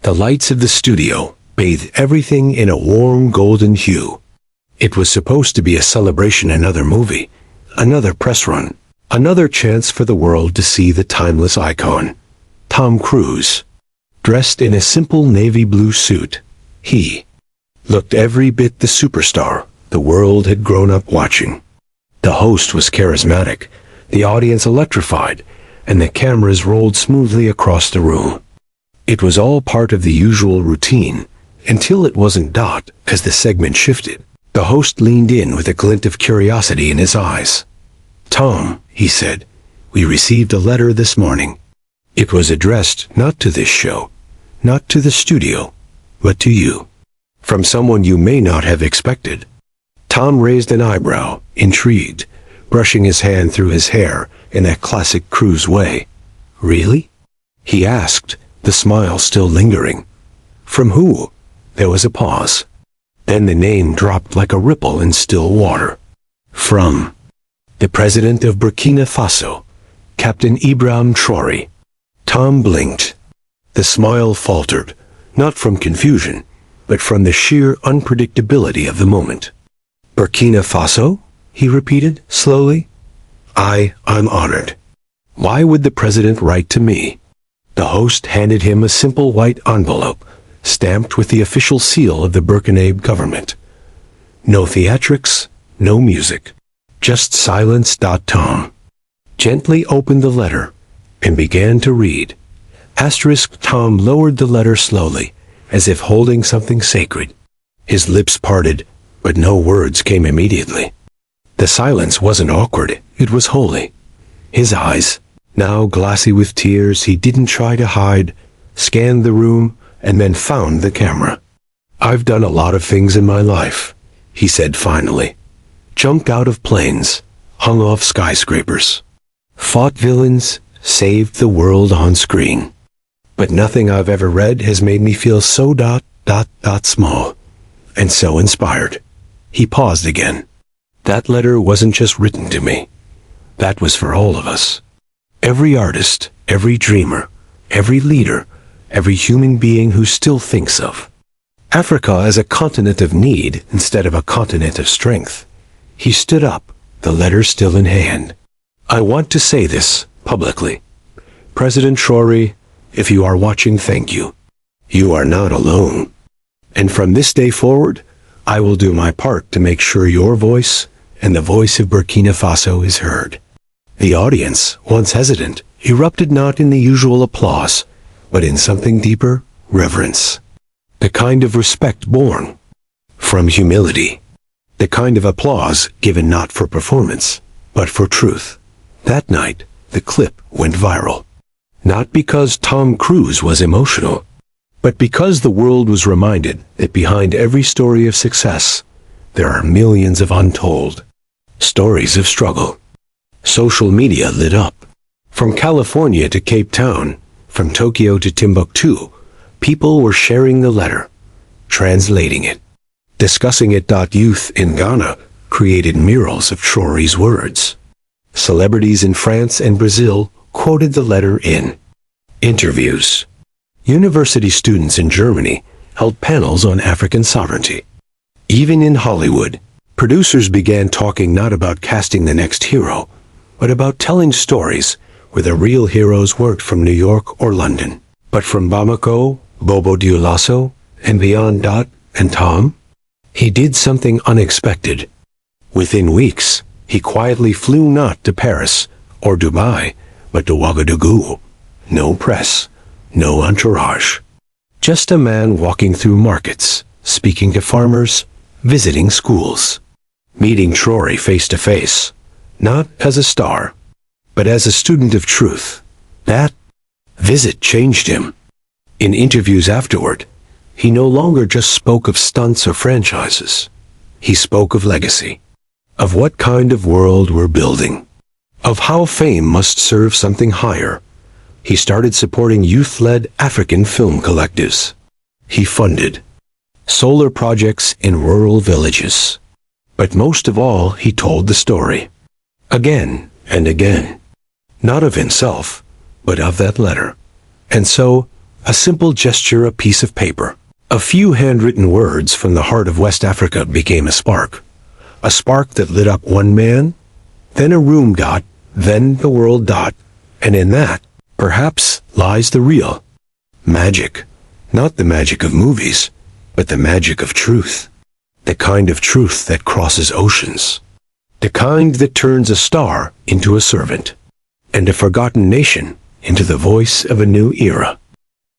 The lights of the studio bathed everything in a warm golden hue. It was supposed to be a celebration, another movie, another press run, another chance for the world to see the timeless icon. Tom Cruise, dressed in a simple navy blue suit, he looked every bit the superstar the world had grown up watching. The host was charismatic, the audience electrified, and the cameras rolled smoothly across the room. It was all part of the usual routine, until it wasn't. As the segment shifted, the host leaned in with a glint of curiosity in his eyes. "Tom," he said, "we received a letter this morning. It was addressed not to this show, not to the studio, but to you. From someone you may not have expected." Tom raised an eyebrow, intrigued, brushing his hand through his hair in that classic Cruise way. "Really?" he asked, the smile still lingering. "From who?" There was a pause. Then the name dropped like a ripple in still water. "From the president of Burkina Faso, Captain Ibrahim Traoré." Tom blinked. The smile faltered, not from confusion, but from the sheer unpredictability of the moment. "Burkina Faso?" he repeated, slowly. I'm honored. Why would the president write to me?" The host handed him a simple white envelope, stamped with the official seal of the Burkina government. No theatrics, no music, just silence. Tom gently opened the letter and began to read. Tom lowered the letter slowly, as if holding something sacred. His lips parted, but no words came immediately. The silence wasn't awkward, it was holy. His eyes, now glassy with tears he didn't try to hide, scanned the room and then found the camera. "I've done a lot of things in my life," he said finally. "Jumped out of planes, hung off skyscrapers, fought villains, saved the world on screen. But nothing I've ever read has made me feel so small and so inspired." He paused again. "That letter wasn't just written to me. That was for all of us. Every artist, every dreamer, every leader, every human being who still thinks of Africa as a continent of need instead of a continent of strength." He stood up, the letter still in hand. "I want to say this publicly. President Traoré, if you are watching, thank you. You are not alone. And from this day forward, I will do my part to make sure your voice and the voice of Burkina Faso is heard." The audience, once hesitant, erupted not in the usual applause, but in something deeper, reverence. The kind of respect born from humility. The kind of applause given not for performance, but for truth. That night, the clip went viral. Not because Tom Cruise was emotional, but because the world was reminded that behind every story of success, there are millions of untold stories of struggle. Social media lit up. From California to Cape Town, from Tokyo to Timbuktu, people were sharing the letter, translating it, discussing it. Youth in Ghana created murals of Traoré's words. Celebrities in France and Brazil quoted the letter in interviews. University students in Germany held panels on African sovereignty. Even in Hollywood, producers began talking not about casting the next hero, but about telling stories where the real heroes worked from New York or London, but from Bamako, Bobo Dioulasso, and beyond. And Tom? He did something unexpected. Within weeks, he quietly flew not to Paris or Dubai, but to Ouagadougou. No press, no entourage. Just a man walking through markets, speaking to farmers, visiting schools, meeting Traoré face to face, not as a star, but as a student of truth. That visit changed him. In interviews afterward, he no longer just spoke of stunts or franchises. He spoke of legacy, of what kind of world we're building, of how fame must serve something higher. He started supporting youth-led African film collectives. He funded solar projects in rural villages. But most of all, he told the story, again and again, not of himself, but of that letter. And so, A simple gesture, a piece of paper. A few handwritten words from the heart of West Africa became a spark. A spark that lit up one man, then a room dot, then the world dot. And in that, perhaps, lies the real magic. Not the magic of movies, but the magic of truth. The kind of truth that crosses oceans. The kind that turns a star into a servant. And a forgotten nation into the voice of a new era.